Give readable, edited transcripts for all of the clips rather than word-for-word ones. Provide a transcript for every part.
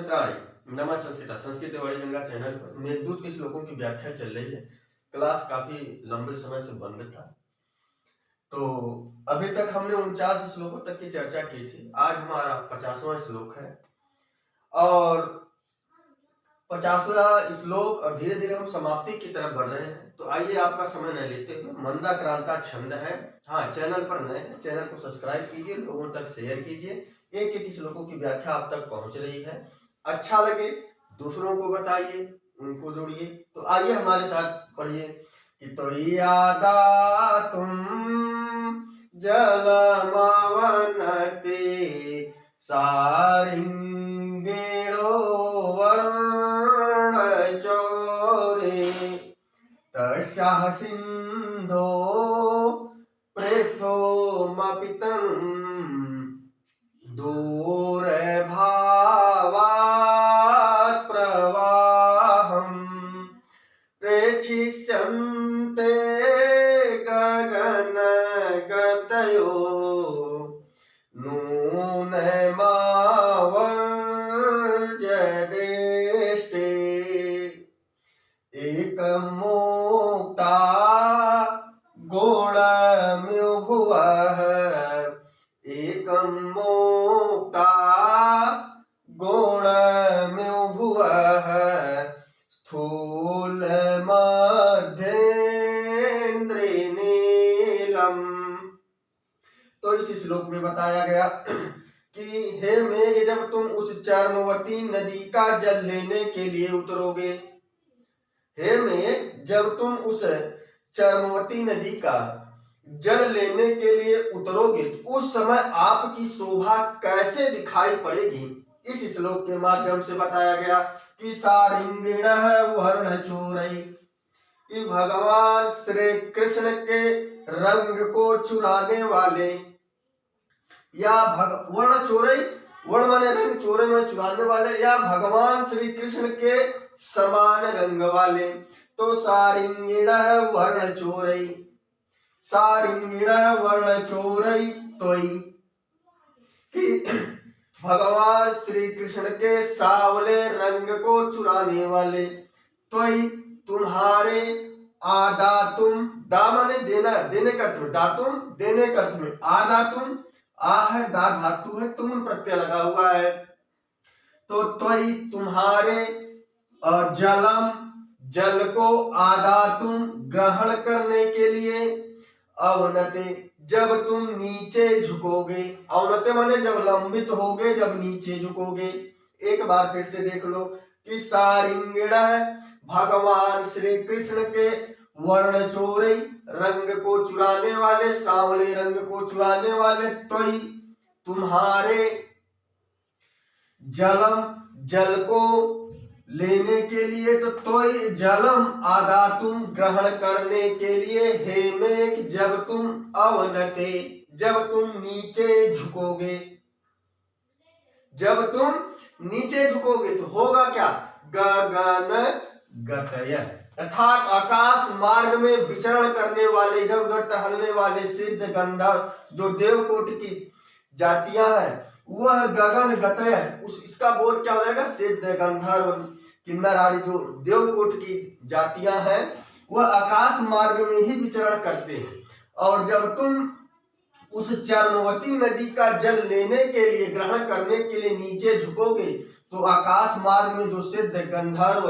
मित्राणि नमः संस्कृता संस्कृत वाणी गंगा चैनल पर मेघदूत के श्लोकों की व्याख्या चल रही है। क्लास काफी लंबे समय से बंद था, तो अभी तक हमने 49 श्लोकों तक की चर्चा की थी। आज हमारा 50वां श्लोक है और 50वां श्लोक और धीरे धीरे हम समाप्ति की तरफ बढ़ रहे हैं। तो आइए आपका समय न लेते हुए, मंदाक्रांता छंद है। हाँ, चैनल पर नए हैं, चैनल को सब्सक्राइब कीजिए, लोगों तक शेयर कीजिए। एक एक श्लोकों की व्याख्या आप तक पहुंच रही है। अच्छा लगे दूसरों को बताइए, उनको जोड़िए। तो आइए हमारे साथ पढ़िए कि तो यादा तुम जलमवनते सारिंगेणो वर्णचोरे तस्याः सिन्धो पृथोमपितं दूरभावात् प्रवाहं प्रेक्षिष्यन्ते गगनगतयो नूनमावर्जरेष्टे एकमोक्ता गोळम्युभुवः एकं मोक्ता गोळम्युभुवः स्थूलमध्येन्द्रिनीलम्। तो इस श्लोक में बताया गया कि हे मेघ, जब तुम उस चर्मवती नदी का जल लेने के लिए उतरोगे, हे मेघ जब तुम उस चर्मवती नदी का जल लेने के लिए उतरोगे तो उस समय आपकी शोभा कैसे दिखाई पड़ेगी। इस श्लोक के माध्यम से बताया गया कि सारिंगिण वर्णचोरई, कि भगवान श्री कृष्ण के रंग को चुराने वाले, या वर्णचोरई, वर्ण माने रंग, चोरे माने चुराने वाले, या भगवान श्री कृष्ण के समान रंग वाले। तो सारिंगिण वर्णचोरई, सारिंगिण वर्णचोरई तोई, कि भगवान श्री कृष्ण के सावले रंग को चुराने वाले, तोई तुम्हारे आदातुम, दा माने देना, देने का अर्थ में, दातुम देने का अर्थ में, आदातुम आ है, दा धातु है, तुम प्रत्यय लगा हुआ है। तो त्वयि तुम्हारे, और जलम जल को, आदातुम ग्रहण करने के लिए, अवनते जब तुम नीचे झुकोगे, अवनते माने जब लंबित होगे, जब नीचे झुकोगे। एक बार फिर से देख लो कि सारिंगिण भगवान श्री कृष्ण के वर्णचोरई रंग को चुराने वाले, सांवले रंग को चुराने वाले, त्वयि तुम्हारे, जलम जल को लेने के लिए, तो त्वयि जलम आदातुम ग्रहण करने के लिए, हे मेघ जब तुम अवनते जब तुम नीचे झुकोगे, जब तुम नीचे झुकोगे तो होगा क्या, गगन गतय, अर्थात आकाश मार्ग में विचरण करने वाले, इधर उधर टहलने वाले सिद्ध गंधर्व जो देवकोट की जातियां हैं, वह गगन गतय, इसका बोध क्या हो जाएगा, सिद्ध गंधर्व किन्नर आदि जो देवकोट की जातियां हैं, वह आकाश मार्ग में ही विचरण करते हैं। और जब तुम उस चर्मवती नदी का जल लेने के लिए, ग्रहण करने के लिए नीचे झुकोगे, तो आकाश मार्ग में जो सिद्ध गंधर्व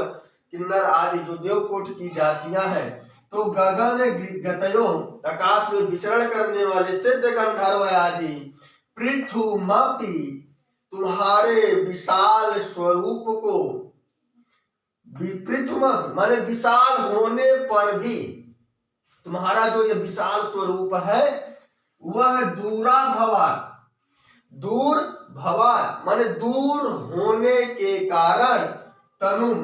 किन्नर आदि जो देवकोट की जातियां हैं, तो गगन गतयो आकाश में विचरण करने वाले सिद्ध गंधर्व आदि, पृथुमपि तुम्हारे विशाल स्वरूप को, पृथुम माने विशाल होने पर भी, तुम्हारा जो ये विशाल स्वरूप है वह दूरा भवात, दूर भवात माने दूर होने के कारण, तनुम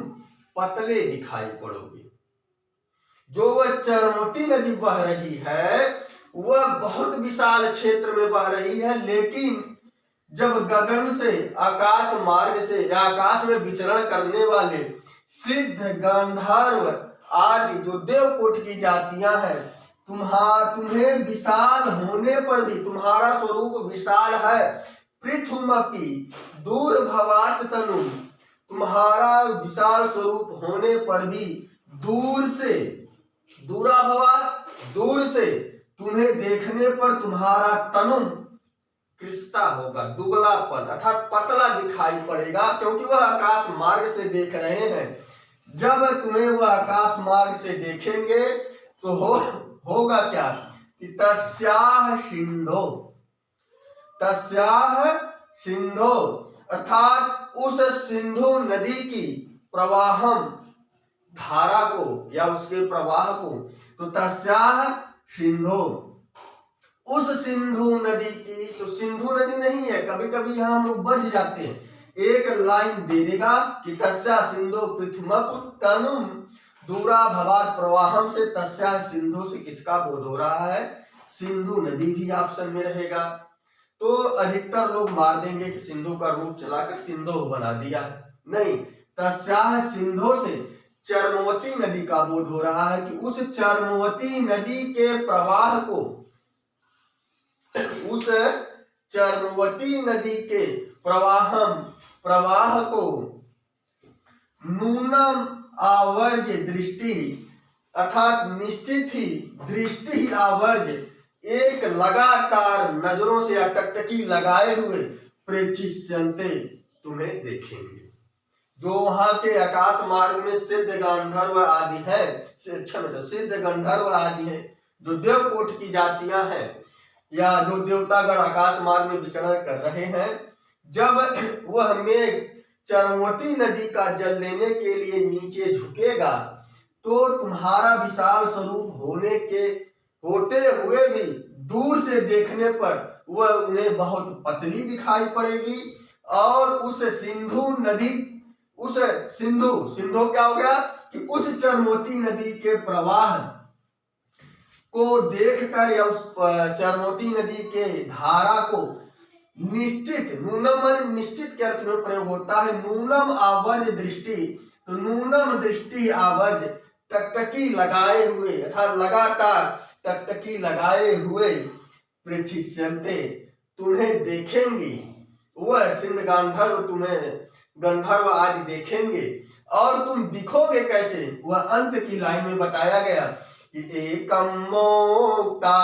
पतले दिखाई पड़ोगे। जो वह चर्मवती नदी बह रही है वह बहुत विशाल क्षेत्र में बह रही है, लेकिन जब गगन से, आकाश मार्ग से या आकाश में विचरण करने वाले सिद्ध गंधर्व आदि जो देवकोट की जातियां हैं, तुम्हें विशाल होने पर भी, तुम्हारा स्वरूप विशाल है, पृथुमपि दूर भवात तनु, तुम्हारा विशाल स्वरूप होने पर भी दूर से, दूराभावात, दूर से तुम्हें देखने पर तुम्हारा तनुम कृष्णा होगा, दुबलापन अर्थात पतला दिखाई पड़ेगा, क्योंकि वह आकाश मार्ग से देख रहे हैं। जब तुम्हें वह आकाश मार्ग से देखेंगे तो होगा क्या कि तस्याह सिंधो, तस्याह सिंधो अर्थात उस सिंधु नदी की प्रवाहम, धारा को या उसके प्रवाह को, तो तस्याह सिंधो, उस सिंधु नदी की, तो सिंधु नदी नहीं है, कभी कभी यहाँ हम लोग बझ जाते हैं, एक लाइन दे देगा कि तस्या सिंधु पृथ्मप तनुम दूरा भवात प्रवाहम से तस्या सिंधु से किसका बोध हो रहा है, सिंधु नदी भी ऑप्शन में रहेगा। तो अधिकतर लोग मार देंगे कि सिंधु का रूप चलाकर सिंधु बना दिया, नहीं, तस्या सिंधु से चर्मवती नदी का बोध हो रहा है कि उस चर्मवती नदी के प्रवाह को, उस चर्मवती नदी के प्रवाह को नूनम आवर्ज दृष्टि अर्थात निश्चित ही दृष्टि ही आवर्ज, एक लगातार नजरों से अटकटकी लगाए हुए प्रेक्षिष्यन्ते तुम्हें देखेंगे। जो वहां के आकाश मार्ग में सिद्ध गंधर्व आदि है, सिद्ध गंधर्व आदि है, जो देवकोट की जातियां हैं या जो देवतागण आकाश मार्ग में विचरण कर रहे हैं, जब वह मेघ चर्मवती नदी का जल लेने के लिए नीचे झुकेगा तो तुम्हारा विशाल स्वरूप होते हुए भी दूर से देखने पर वह उन्हें बहुत पतली दिखाई पड़ेगी, और उस सिंधु नदी, उस सिंधु क्या हो गया कि उस चर्मवती नदी के प्रवाह को देखकर या उस चर्मवती नदी के धारा को निश्चित, नूनम निश्चित के अर्थ में प्रयोग होता है, नूनम आवर्ज दृष्टि, तो नूनम दृष्टि आवर्ज टकटकी लगाए हुए अर्थात लगातार टकटकी लगाए हुए प्रेक्षिष्यन्ते तुम्हें देखेंगे, वह सिंध गंधर्व तुम्हें गंधर्व आदि देखेंगे। और तुम दिखोगे कैसे, वह अंत की लाइन में बताया गया कि एकम मोक्ता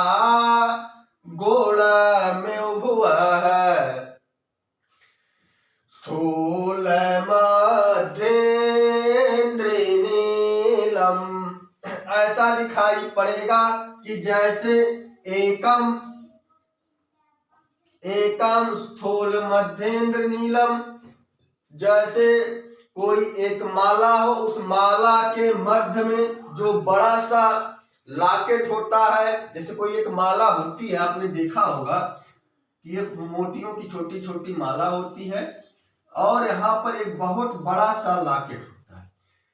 गोल में भुवः स्थूल मध्येन्द्र नीलम, ऐसा दिखाई पड़ेगा कि जैसे एकम स्थूल मध्येन्द्र नीलम, जैसे कोई एक माला हो, उस माला के मध्य में जो बड़ा सा लॉकेट होता है, जैसे कोई एक माला होती है, आपने देखा होगा कि ये मोतियों की छोटी छोटी माला होती है और यहाँ पर एक बहुत बड़ा सा लॉकेट होता है,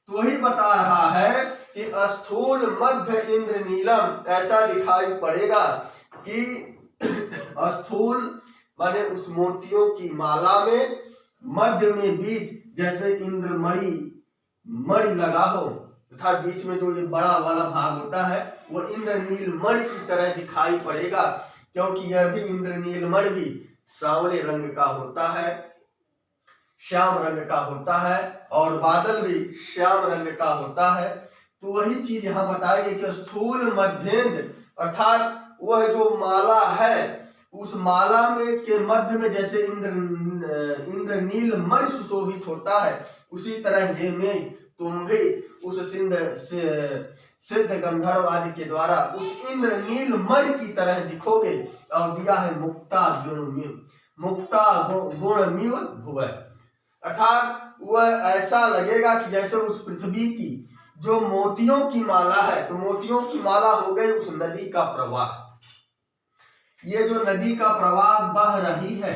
तो वही बता रहा है कि स्थूल मध्य इंद्र नीलम, ऐसा दिखाई पड़ेगा कि स्थूल माने उस मोतियों की माला में मध्य में बीच जैसे इंद्रमणि लगा हो, तथा बीच में जो ये बड़ा वाला भाग होता है वो इंद्रनील मणि की तरह दिखाई पड़ेगा, क्योंकि यह भी इंद्रनील मणि भी सांवले रंग का होता है, श्याम रंग का होता है, और बादल भी श्याम रंग का होता है। तो वही चीज यहाँ बताई गई कि स्थूल मध्येंद्र अर्थात वह जो माला है, उस माला में के मध्य में जैसे इंद्रनील मणि सुशोभित होता है, उसी तरह ये मेघ तुम भी उस सिद्ध गंधर्व आदि के द्वारा उस इंद्रनील मणि की तरह दिखोगे। और दिया है मुक्ता गुणमिव भुवः, अर्थात वह ऐसा लगेगा कि जैसे उस पृथ्वी की जो मोतियों की माला है, तो मोतियों की माला हो गई उस नदी का प्रवाह, ये जो नदी का प्रवाह बह रही है,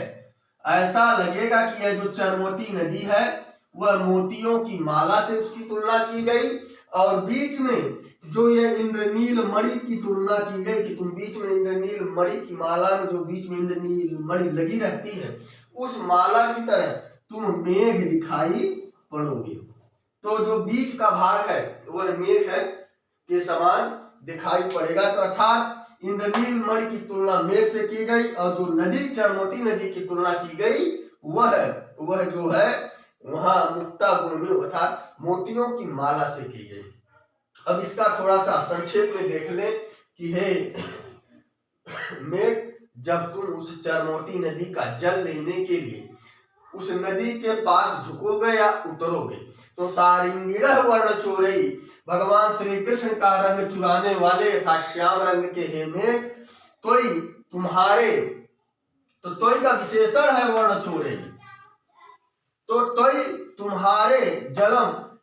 ऐसा लगेगा कि यह जो चर्मवती नदी है वह मोतियों की माला से उसकी तुलना की गई, और बीच में जो ये इंद्रनील मणि की तुलना की गई कि तुम बीच में इंद्रनील मणि की माला में जो बीच में इंद्रनील मणि लगी रहती है, उस माला की तरह तुम मेघ दिखाई पड़ोगे। तो जो बीच का भाग है वह मेघ है के समान दिखाई पड़ेगा। तो अर्थात इंद्रनील मणि की तुलना मेघ से की गई, और जो नदी चर्मवती नदी की तुलना की गई वह जो है वहां मुक्ता गुण में अर्थात मोतियों की माला से की गई। अब इसका थोड़ा सा संक्षेप में देख ले कि हे मेघ, जब तुम उस चरमोटी नदी का जल लेने के लिए उस नदी के पास झुकोगे या उतरोगे तो सारिंगिण वर्ण चोरई, भगवान श्री कृष्ण का रंग चुराने वाले तथा श्याम रंग के हे मेघ, तोई तुम्हारे, तो तोई का विशेषण है वर्ण चोरई, तो तोई तुम्हारे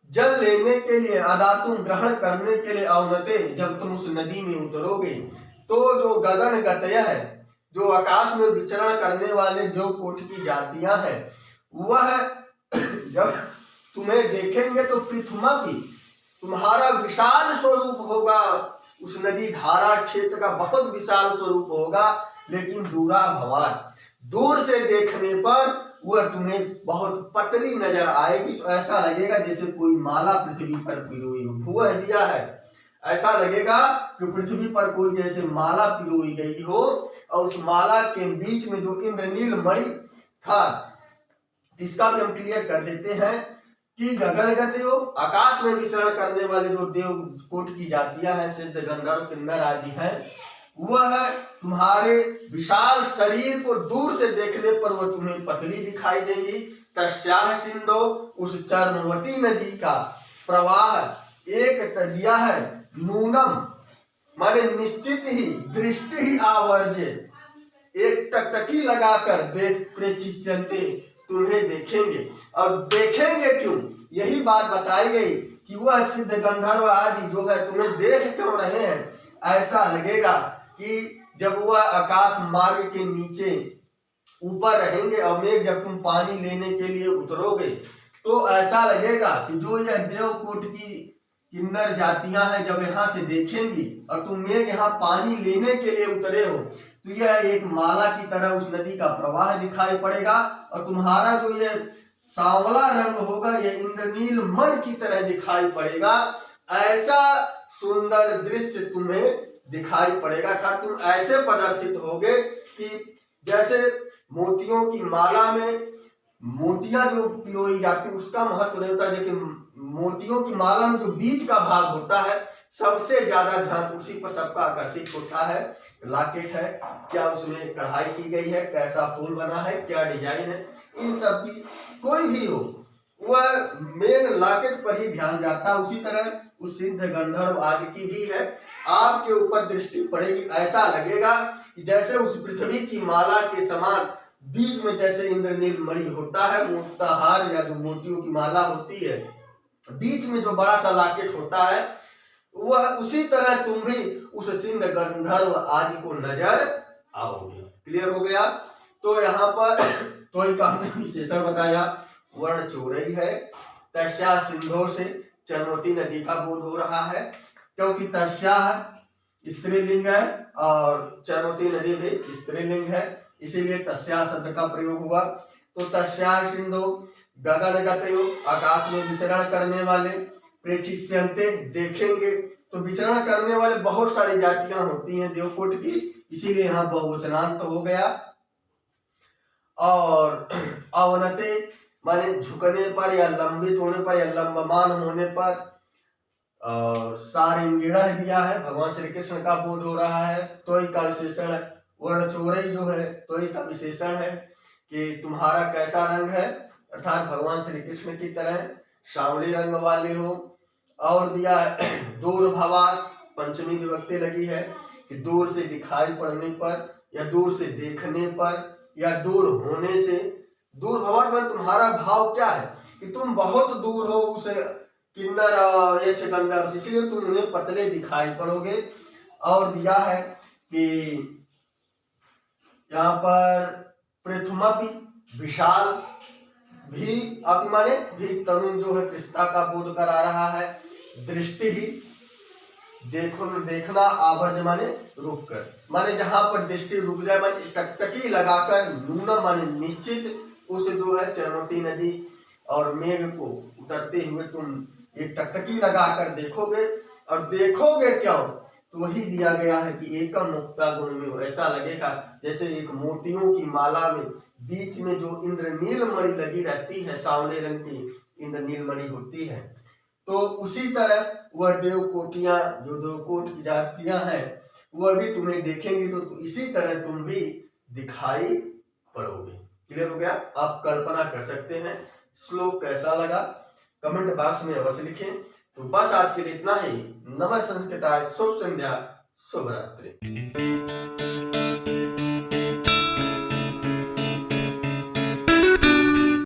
जल लेने के लिए अदातुम ग्रहण करने के लिए अवनते, जब तुम उस नदी में उतरोगे तो जो गगन गतय है, जो आकाश में विचरण करने वाले देवकोट की जातियां हैं, वह जब तुम्हें देखेंगे तो पृथ्वी भी तुम्हारा विशाल स्वरूप होगा। उस नदी धारा क्षेत्र का बहुत विशाल स्वरूप होगा, लेकिन दूरा भवान, दूर से देखने पर वह तुम्हें बहुत पतली नजर आएगी। तो ऐसा लगेगा जैसे कोई माला पृथ्वी पर पिरोई हो, वह दिया है, ऐसा लगेगा कि पृथ्वी पर कोई जैसे माला पिरोई गई हो, और उस माला के बीच में जो इंद्रनील मणि था, इसका भी हम क्लियर कर देते हैं कि गगनगत हो, आकाश में विचरण करने वाले जो देव कोट की जातियां हैं, सिद्ध गंधर्व किन्नर आदि हैं, वह तुम्हारे विशाल शरीर को दूर से देखने पर वह तुम्हें पतली दिखाई देंगी। तस्याह सिंधो, उस चर्मवती नदी का प्रवाह एक तदिया है, नूनम माने निश्चित ही, दृष्टि ही आवर्जे, एक टकटकी लगाकर देख प्रेक्षिष्यन्ते, तुम्हें देखेंगे। और देखेंगे क्यों, यही बात बताई गई कि वह सिद्ध गंधर्व आदि जो है तुम्हें देख क्यों रहे हैं। ऐसा लगेगा कि जब वह आकाश मार्ग के नीचे ऊपर रहेंगे और मेघ जब तुम पानी लेने के लिए उतरोगे तो ऐसा लगेगा कि जो यह देवकोट की किन्नर जातियां हैं, जब यहाँ से देखेंगी और तुम मेघ यहाँ पानी लेने के लिए उतरे हो, तो यह एक माला की तरह उस नदी का प्रवाह दिखाई पड़ेगा, और तुम्हारा जो यह सांवला रंग होगा यह इंद्रनील मणि की तरह दिखाई पड़ेगा। ऐसा सुंदर दृश्य तुम्हें दिखाई पड़ेगा था। तुम ऐसे प्रदर्शित होगे कि जैसे मोतियों की माला में मोतियां जो पिरोई जाती, उसका महत्व नहीं होता, लेकिन मोतियों की माला में जो बीच का भाग होता है, सबसे ज्यादा ध्यान उसी पर सबका आकर्षित होता है। लॉकेट है, क्या उसमें कढ़ाई की गई है, कैसा फूल बना है, क्या डिजाइन है, इन सब की कोई भी हो, वह मेन लॉकेट पर ही ध्यान जाता है। उसी तरह उस सिद्ध गंधर्व आदि की भी है, आपके ऊपर दृष्टि पड़ेगी, ऐसा लगेगा कि जैसे उस पृथ्वी की माला के समान बीच में जैसे इंद्रनील मणि होता है, मोतिहार या जो मोतियों की माला होती है, बीच में जो बड़ा सा लॉकेट होता है, वह उसी तरह तुम भी उस सिंध गंधर्व आदि को नजर आओगे। क्लियर हो गया। तो यहाँ पर तो का हमने विशेषण बताया, वर्ण चोरई है। तस्या सिंधो से चरमोती नदी का बोध हो रहा है, क्योंकि तस्या स्त्रीलिंग है और चरमोती नदी भी स्त्रीलिंग है, इसीलिए तस्या शब्द का प्रयोग हुआ। तो तस्या सिंधो गगनगतयो, आकाश में विचरण करने वाले, प्रेक्षिष्यन्ते, देखेंगे। तो विचरण करने वाले बहुत सारी जातियां होती हैं देवकोट की, इसीलिए यहाँ बहुवचनांत हो गया। और अवनते माने झुकने पर या लंबित होने पर या लंबमान होने पर। और सारिंगिण दिया है, भगवान श्री कृष्ण का बोध हो रहा है, तोई का विशेषण है। वर्ण चोरई जो है तोई का विशेषण है कि तुम्हारा कैसा रंग है, अर्थात भगवान श्री कृष्ण की तरह श्यामली रंग वाले हो। और दिया है दूर भवार, पंचमी विभक्ति लगी है कि दूर से दिखाई पड़ने पर या दूर से देखने पर या दूर होने से। दूर भवार में तुम्हारा भाव क्या है कि तुम बहुत दूर हो उस किन्नर और यक्ष गंधर्व, इसलिए तुम उन्हें पतले दिखाई पड़ोगे। और दिया है कि यहाँ पर पृथ्वी विशाल भी माने भी तरुण जो है कृष्णा का बोध करा रहा है। दृष्टि ही देखना, आवर्ज माने रुक कर, माने जहां पर दृष्टि रुक जाए, माने टकटकी लगाकर, नूनम माने निश्चित, उस जो है चरमोती नदी और मेघ को उतरते हुए तुम एक टकटकी लगाकर देखोगे। और देखोगे क्यों, तो वही दिया गया है कि एकम मुक्ता गुण में ऐसा लगेगा जैसे एक मोतियों की माला में बीच में जो इंद्रनील मणि लगी रहती है, सांवले रंग की इंद्रनील मणि होती है, तो उसी तरह वह देवकोटियां, जो देवकोट की जातियां हैं, वह भी तुम्हें देखेंगे तो इसी तरह तुम भी दिखाई पड़ोगे। क्लियर हो गया? आप कल्पना कर सकते हैं। श्लोक कैसा लगा कमेंट बॉक्स में अवश्य लिखें। तो बस आज के लिए इतना ही। नमः संस्कृताय, शुभ संध्या, शुभ रात्रि।